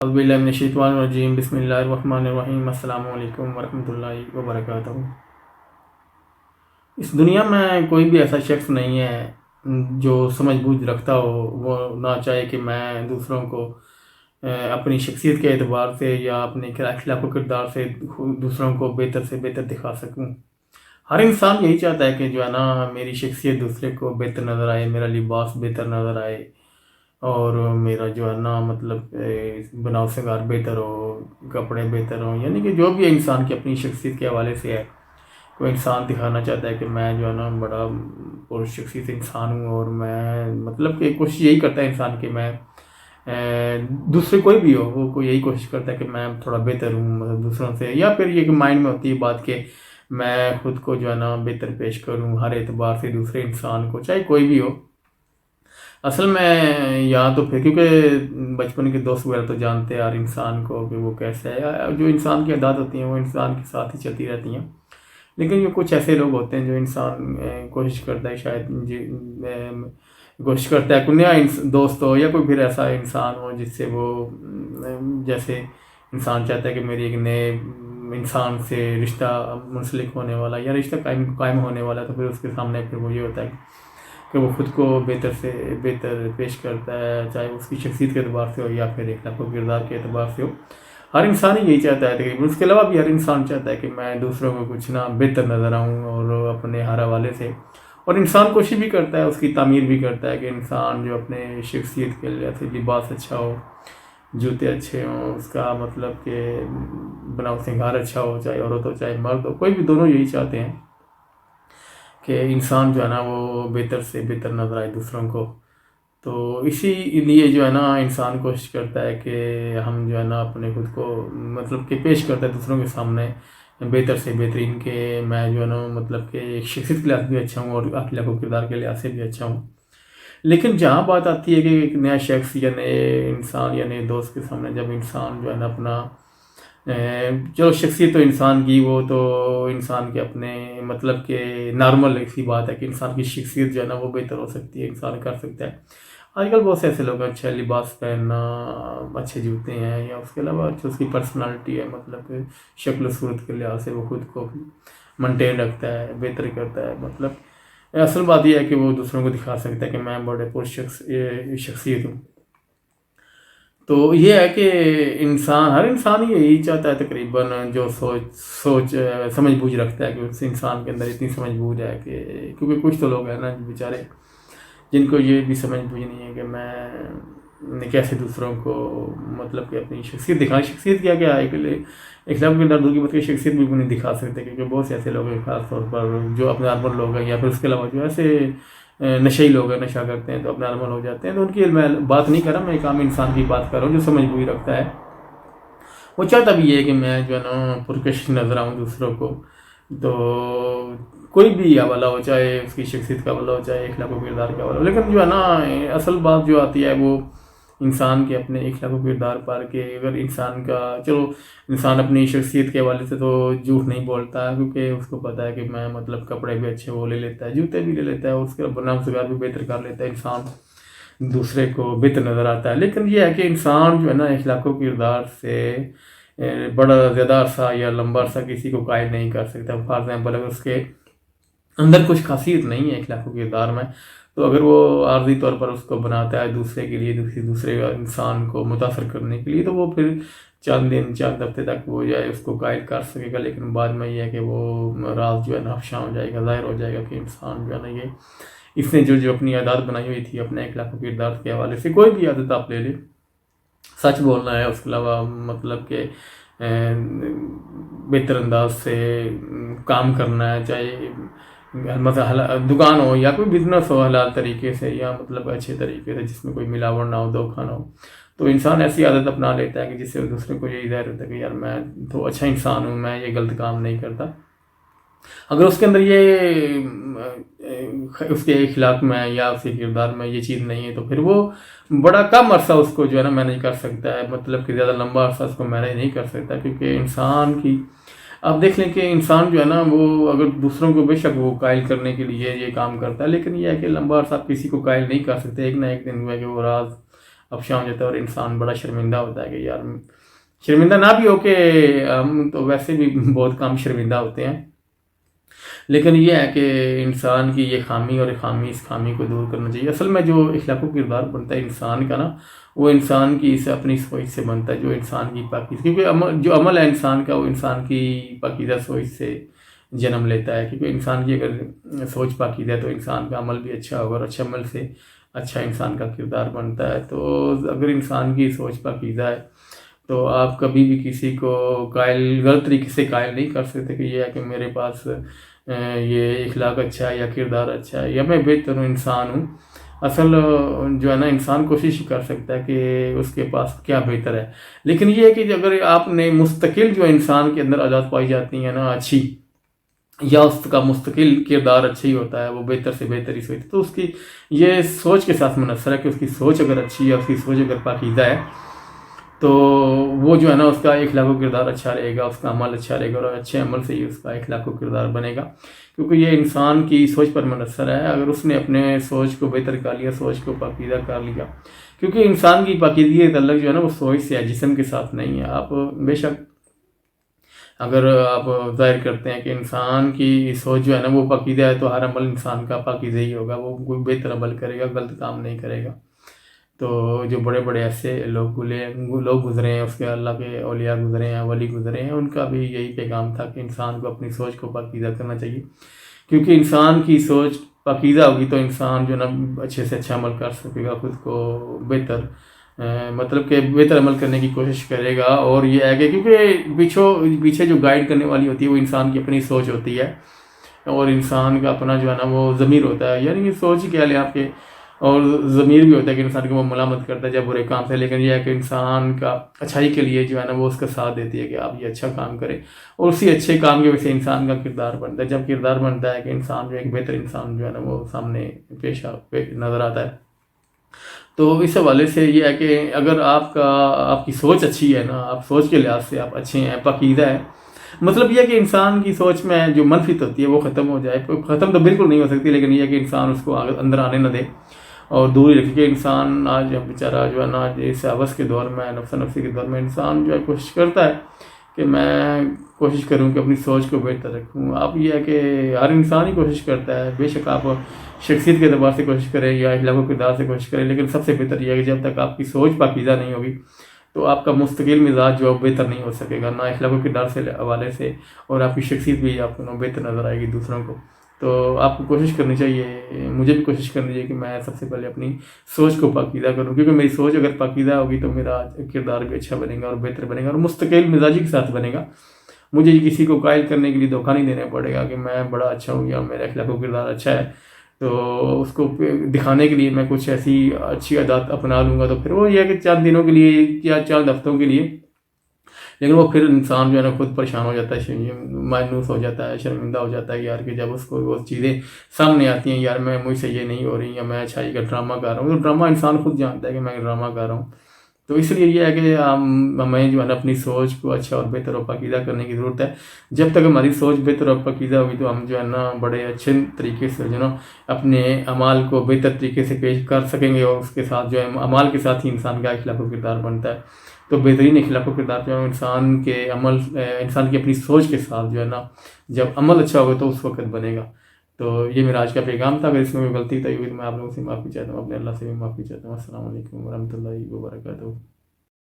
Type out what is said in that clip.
اعوذ باللہ من الشیطان الرجیم بسم اللہ الرحمن الرحیم السلام علیکم ورحمۃ اللہ وبرکاتہ۔ اس دنیا میں کوئی بھی ایسا شخص نہیں ہے جو سمجھ بوجھ رکھتا ہو، وہ نہ چاہے کہ میں دوسروں کو اپنی شخصیت کے اعتبار سے یا اپنے اخلاق و کردار سے دوسروں کو بہتر سے بہتر دکھا سکوں۔ ہر انسان یہی چاہتا ہے کہ جو ہے نا میری شخصیت دوسرے کو بہتر نظر آئے، میرا لباس بہتر نظر آئے، اور میرا جو ہے نا مطلب بناؤ سنگار بہتر ہو، کپڑے بہتر ہوں، یعنی کہ جو بھی انسان کی اپنی شخصیت کے حوالے سے ہے، کوئی انسان دکھانا چاہتا ہے کہ میں جو ہے نا بڑا پر شخصیت انسان ہوں، اور میں مطلب کہ کوشش یہی کرتا ہے انسان کہ میں دوسرے کوئی بھی ہو وہ کوئی یہی کوشش کرتا ہے کہ میں تھوڑا بہتر ہوں مطلب دوسروں سے، یا پھر یہ کہ مائنڈ میں ہوتی ہے بات کہ میں خود کو جو ہے نا بہتر پیش کروں ہر اعتبار سے دوسرے انسان کو، چاہے کوئی بھی ہو۔ اصل میں یا تو پھر کیونکہ بچپن کے دوست وغیرہ تو جانتے ہیں ہر انسان کو کہ وہ کیسا ہے، جو انسان کی عادات ہوتی ہیں وہ انسان کے ساتھ ہی چلتی رہتی ہیں، لیکن یہ کچھ ایسے لوگ ہوتے ہیں جو انسان کوشش کرتا ہے کوشش کرتا ہے کوئی نیا دوست ہو یا کوئی پھر ایسا انسان ہو جس سے وہ جیسے انسان چاہتا ہے کہ میری ایک نئے انسان سے رشتہ منسلک ہونے والا یا رشتہ قائم ہونے والا، تو پھر اس کے سامنے پھر وہ یہ ہوتا ہے کہ وہ خود کو بہتر سے بہتر پیش کرتا ہے، چاہے اس کی شخصیت کے اعتبار سے ہو یا پھر اخلاق و کردار کے اعتبار سے ہو۔ ہر انسان ہی یہی چاہتا ہے تقریباً، اس کے علاوہ بھی ہر انسان چاہتا ہے کہ میں دوسروں کو کچھ نہ بہتر نظر آؤں، اور اپنے ہر حوالے سے، اور انسان کوشش بھی کرتا ہے، اس کی تعمیر بھی کرتا ہے کہ انسان جو اپنے شخصیت کے لیے لباس اچھا ہو، جوتے اچھے ہوں، اس کا مطلب کہ بناؤ سنگھار اچھا ہو، چاہے عورت ہو چاہے مرد ہو، کوئی بھی، دونوں یہی چاہتے ہیں کہ انسان جو ہے نا وہ بہتر سے بہتر نظر آئے دوسروں کو۔ تو اسی لیے جو ہے نا انسان کوشش کرتا ہے کہ ہم جو ہے نا اپنے خود کو مطلب کہ پیش کرتا ہے دوسروں کے سامنے بہتر سے بہترین، کہ میں جو ہے نا مطلب کہ شخصیت کے لحاظ بھی اچھا ہوں اور اخلاق و کردار کے لحاظ سے بھی اچھا ہوں۔ لیکن جہاں بات آتی ہے کہ ایک نیا شخص یا نئے انسان یا نئے دوست کے سامنے جب انسان جو ہے نا اپنا چلو شخصیت تو انسان کی وہ تو انسان کے اپنے مطلب کہ نارمل ایسی بات ہے کہ انسان کی شخصیت جو ہے نا وہ بہتر ہو سکتی ہے، انسان کر سکتا ہے۔ آج کل بہت سے ایسے لوگ ہیں اچھا لباس پہننا، اچھے جوتے ہیں، یا اس کے علاوہ اچھا اس کی پرسنالٹی ہے، مطلب کہ شکل و صورت کے لحاظ سے وہ خود کو مینٹین رکھتا ہے، بہتر کرتا ہے، مطلب اصل بات یہ ہے کہ وہ دوسروں کو دکھا سکتا ہے کہ میں بڑے پر شخصیت ہوں۔ تو یہ ہے کہ ہر انسان ہی یہی چاہتا ہے تقریباً، جو سوچ سمجھ بوجھ رکھتا ہے کہ اس انسان کے اندر اتنی سمجھ بوجھ ہے کہ کیونکہ کچھ تو لوگ ہیں نا بیچارے جن کو یہ بھی سمجھ بوجھ نہیں ہے کہ میں کیسے دوسروں کو مطلب کہ اپنی شخصیت دکھائیں۔ شخصیت کیا ہے کہ اخلاق کے اندر کی بات کہ شخصیت بھی نہیں دکھا سکتے، کیونکہ بہت سے ایسے لوگ ہیں خاص طور پر جو اپنے نارمل لوگ ہیں، یا پھر اس کے علاوہ جو ایسے نشئی لوگ ہیں، نشہ کرتے ہیں تو اپنا نارمل ہو جاتے ہیں، تو ان کی میں بات نہیں کر رہا، میں ایک عام انسان کی بات کر رہا ہوں جو سمجھ بوجھ رکھتا ہے۔ وہ چاہتا بھی یہ ہے کہ میں جو ہے نا پرکشش نظر آؤں دوسروں کو، تو کوئی بھی حوالہ ہو، چاہے اس کی شخصیت کا حوالہ ہو چاہے اخلاق و کردار کا حوالہ ہو، لیکن جو ہے نا اصل بات جو آتی ہے وہ انسان کے اپنے اخلاق و کردار پر، کہ اگر انسان کا چلو انسان اپنی شخصیت کے حوالے سے تو جھوٹ نہیں بولتا ہے، کیونکہ اس کو پتہ ہے کہ میں مطلب کپڑے بھی اچھے وہ لے لیتا ہے، جوتے بھی لے لیتا ہے، اس کے بناؤ سنگار بھی بہتر کر لیتا ہے، انسان دوسرے کو بہتر نظر آتا ہے۔ لیکن یہ ہے کہ انسان جو ہے نا اخلاق و کردار سے بڑا زیادہ عرصہ یا لمبا عرصہ کسی کو قائل نہیں کر سکتا۔ فار ایگزامپل اگر اس کے اندر کچھ خاصیت نہیں ہے اخلاق و کردار میں، تو اگر وہ عارضی طور پر اس کو بناتا ہے دوسرے کے لیے، دوسرے انسان کو متاثر کرنے کے لیے، تو وہ پھر چند دن چند ہفتے تک وہ جو ہے اس کو قائل کر سکے گا، لیکن بعد میں یہ ہے کہ وہ راز جو ہے نا افشاں ہو جائے گا، ظاہر ہو جائے گا کہ انسان جو ہے نا یہ اس نے جو اپنی عادات بنائی ہوئی تھی اپنے اخلاق و کردار کے حوالے سے، کوئی بھی عادت آپ لے لیں، سچ بولنا ہے، اس کے علاوہ مطلب کہ بہتر انداز سے کام کرنا ہے، چاہے دکان ہو یا کوئی بزنس ہو، حلال طریقے سے یا مطلب اچھے طریقے سے جس میں کوئی ملاوٹ نہ ہو، دھوکہ نہ ہو، تو انسان ایسی عادت اپنا لیتا ہے کہ جس سے دوسرے کو یہی ظاہر ہوتا ہے کہ یار میں تو اچھا انسان ہوں، میں یہ غلط کام نہیں کرتا۔ اگر اس کے اندر یہ اس کے اخلاق میں یا اس کے کردار میں یہ چیز نہیں ہے، تو پھر وہ بڑا کم عرصہ اس کو جو ہے نا مینیج کر سکتا ہے، مطلب کہ زیادہ لمبا عرصہ اس کو مینیج نہیں کر سکتا، کیونکہ انسان کی آپ دیکھ لیں کہ انسان جو ہے نا وہ اگر دوسروں کو بے شک وہ قائل کرنے کے لیے یہ کام کرتا ہے، لیکن یہ ہے کہ لمبا عرصہ آپ کسی کو قائل نہیں کر سکتے، ایک نہ ایک دن ہوا کہ وہ راز افشاں ہو جاتا ہے اور انسان بڑا شرمندہ ہوتا ہے کہ یار شرمندہ نہ بھی ہو کہ ہم تو ویسے بھی بہت کم شرمندہ ہوتے ہیں، لیکن یہ ہے کہ انسان کی یہ خامی اور اس خامی کو دور کرنا چاہیے۔ اصل میں جو اخلاق و کردار بنتا ہے انسان کا نا، وہ انسان کی اس اپنی سوچ سے بنتا ہے، جو انسان کی پاکیزہ، کیونکہ جو عمل ہے انسان کا وہ انسان کی پاکیزہ سوچ سے جنم لیتا ہے، کیونکہ انسان کی اگر سوچ پاکیزہ ہے تو انسان کا عمل بھی اچھا ہوگا، اور اچھے عمل سے اچھا انسان کا کردار بنتا ہے۔ تو اگر انسان کی سوچ پاکیزہ ہے تو آپ کبھی بھی کسی کو غلط طریقے سے قائل نہیں کر سکتے کہ یہ ہے کہ میرے پاس یہ اخلاق اچھا ہے یا کردار اچھا ہے یا میں بہتر انسان ہوں۔ اصل جو ہے نا، انسان کوشش کر سکتا ہے کہ اس کے پاس کیا بہتر ہے، لیکن یہ ہے کہ اگر آپ نے مستقل جو انسان کے اندر عادات پائی جاتی ہیں نا اچھی، یا اس کا مستقل کردار اچھا ہی ہوتا ہے، وہ بہتر سے بہتر ہی سوچتا ہے، تو اس کی یہ سوچ کے ساتھ منحصر ہے کہ اس کی سوچ اگر اچھی ہے، اس کی سوچ اگر پاکیزہ ہے تو وہ جو ہے نا اس کا اخلاق و کردار اچھا رہے گا، اس کا عمل اچھا رہے گا، اور اچھے عمل سے ہی اس کا اخلاق و کردار بنے گا، کیونکہ یہ انسان کی سوچ پر منحصر ہے۔ اگر اس نے اپنے سوچ کو بہتر کر لیا، سوچ کو پاکیزہ کر لیا، کیونکہ انسان کی پاکیزگی کا تعلق جو ہے نا وہ سوچ سے ہے، جسم کے ساتھ نہیں ہے۔ آپ بے شک اگر آپ ظاہر کرتے ہیں کہ انسان کی سوچ جو ہے نا وہ پاکیزہ ہے تو ہر عمل انسان کا پاکیزہ ہی ہوگا، وہ کوئی بہتر عمل کرے گا، غلط کام نہیں کرے گا۔ تو جو بڑے بڑے ایسے لوگ گزرے ہیں، اس کے اللہ کے اولیاء گزرے ہیں، ولی گزرے ہیں، ان کا بھی یہی پیغام تھا کہ انسان کو اپنی سوچ کو پاکیزہ کرنا چاہیے، کیونکہ انسان کی سوچ پاکیزہ ہوگی تو انسان جو نا اچھے سے اچھا عمل کر سکے گا، خود کو بہتر مطلب کہ بہتر عمل کرنے کی کوشش کرے گا۔ اور یہ ہے کہ کیونکہ پیچھے جو گائیڈ کرنے والی ہوتی ہے وہ انسان کی اپنی سوچ ہوتی ہے، اور انسان کا اپنا جو ہے نا وہ ضمیر ہوتا ہے، یعنی یہ سوچ ہی کہہ لیں آپ کے، اور ضمیر بھی ہوتا ہے کہ انسان کو وہ ملامت کرتا ہے جب برے کام سے، لیکن یہ ہے کہ انسان کا اچھائی کے لیے جو ہے نا وہ اس کا ساتھ دیتی ہے کہ آپ یہ اچھا کام کریں، اور اسی اچھے کام کی وجہ سے انسان کا کردار بنتا ہے۔ جب کردار بنتا ہے کہ انسان جو ایک بہتر انسان جو ہے نا وہ سامنے پیش نظر آتا ہے، تو اس حوالے سے یہ ہے کہ اگر آپ کی سوچ اچھی ہے نا، آپ سوچ کے لحاظ سے آپ اچھے ہیں، پاکیزہ ہے، مطلب یہ کہ انسان کی سوچ میں جو منفیت ہوتی ہے وہ ختم ہو جائے، ختم تو بالکل نہیں ہو سکتی، لیکن یہ کہ انسان اس کو اندر آنے نہ دے اور دور ہی رکھے۔ کہ انسان آج بیچارہ جو ہے نا اس حوث کے دور میں، نفس نفسی کے دور میں، انسان جو ہے کوشش کرتا ہے کہ میں کوشش کروں کہ اپنی سوچ کو بہتر رکھوں۔ اب یہ ہے کہ ہر انسان ہی کوشش کرتا ہے، بے شک آپ شخصیت کے اعتبار سے کوشش کریں یا اخلاق و کردار سے کوشش کریں، لیکن سب سے بہتر یہ ہے کہ جب تک آپ کی سوچ پاکیزہ نہیں ہوگی تو آپ کا مستقل مزاج جو بہتر نہیں ہو سکے گا، نہ اخلاق و کردار سے حوالے سے، اور آپ کی شخصیت بھی آپ کو بہتر نظر آئے گی دوسروں کو۔ تو آپ کو کوشش کرنی چاہیے، مجھے بھی کوشش کرنی چاہیے کہ میں سب سے پہلے اپنی سوچ کو پاکیزہ کروں، کیونکہ میری سوچ اگر پاکیزہ ہوگی تو میرا کردار بھی اچھا بنے گا اور بہتر بنے گا اور مستقل مزاجی کے ساتھ بنے گا۔ مجھے کسی کو قائل کرنے کے لیے دھوکہ نہیں دینا پڑے گا کہ میں بڑا اچھا ہوں یا میرا اخلاق و کردار اچھا ہے، تو اس کو دکھانے کے لیے میں کچھ ایسی اچھی عادات اپنا لوں گا تو پھر وہ یہ ہے کہ چند دنوں کے لیے یا چند ہفتوں کے لیے، لیکن وہ پھر انسان جو ہے نا خود پریشان ہو جاتا ہے، مایوس ہو جاتا ہے، شرمندہ ہو جاتا ہے یار، کہ جب اس کو وہ چیزیں سامنے آتی ہیں، یار میں مجھ سے یہ نہیں ہو رہی، یا میں اچھائی کا ڈرامہ کر رہا ہوں، تو ڈرامہ انسان خود جانتا ہے کہ میں ڈرامہ کر رہا ہوں۔ تو اس لیے یہ ہے کہ ہمیں جو ہے نا اپنی سوچ کو اچھا اور بہتر اور پاکیزہ کرنے کی ضرورت ہے۔ جب تک ہماری سوچ بہتر اور پاکیزہ ہوگی تو ہم جو ہے نا بڑے اچھے طریقے سے جو ہے نا اپنے اعمال کو بہتر طریقے سے پیش کر سکیں گے، اور اس کے ساتھ جو ہے اعمال کے ساتھ ہی انسان کا اخلاق و کردار بنتا ہے۔ تو بہترین اخلاق و کردار جو ہے انسان کے انسان کی اپنی سوچ کے ساتھ جو ہے نا جب عمل اچھا ہوگا تو اس وقت بنے گا۔ تو یہ میرا آج کا پیغام تھا، اگر اس میں کوئی غلطی ہوئی تو میں آپ لوگوں سے معافی چاہتا ہوں، اپنے اللہ سے بھی معافی چاہتا ہوں۔ السلام علیکم ورحمۃ اللہ وبرکاتہ۔